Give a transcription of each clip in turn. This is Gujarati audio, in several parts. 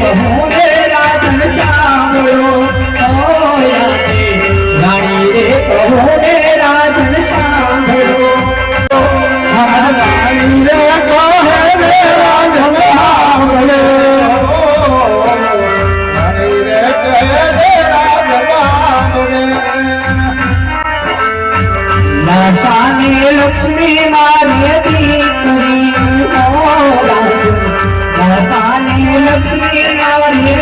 કહું રે રાજન સાંભળો રાણી રે કહું રે રાજન સાંભળો રાણી રે કહે રે રાજન સાંભળો રાણી રે કહે રે રાજન સાંભળો લાસાને લક્ષ્મી મારે દીકરી લક્ષ્મી મારી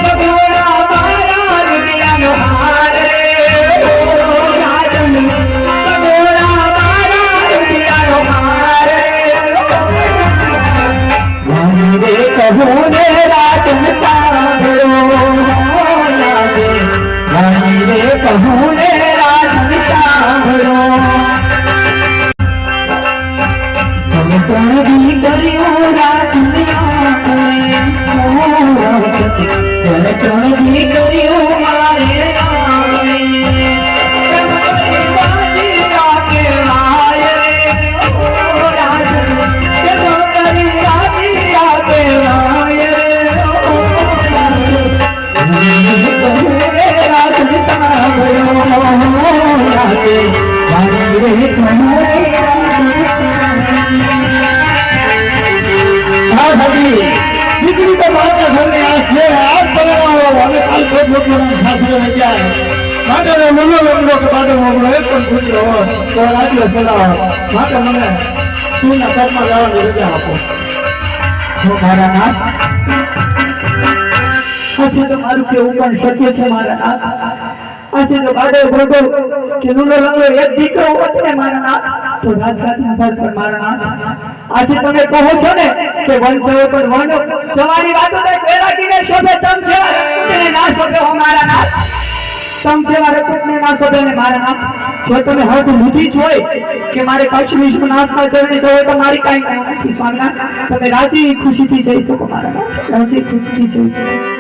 સગોડા મારા રૂપિયાનો હાર રાજન સગોડા મારા રૂપિયાનો હાર રાણી રે કહું ને રાજન સાંભળો રાણી રે કહું ને રાજન સાંભળો કોણ દીકરીઓ મારું કેવું પણ શક્ય છે મારા નાથ આજે જો બાડે બોલો કે નુનો રંગો એક દીકરો હોત ને મારા નાથ તો રાજગાદી પર મારા નાથ આજે તમે કહો છો ને કે વન જવો પર વન જવાની વાતો તો બેરાકીને શોભે તમ જેવા રકુટને ના શોભે હો મારા નાથ તમ જેવા રકુટને ના શોભે ને મારા નાથ જો તમે હદ લીધી જ હોય કે મારે કાશી વિશ્વનાથના ચરણે જવું તો મારી કાંઈ નથી સ્વામીનાથ તમે રાજી ખુશીથી જઈ શકો મારા નાથ રાજી ખુશીથી જઈ શકો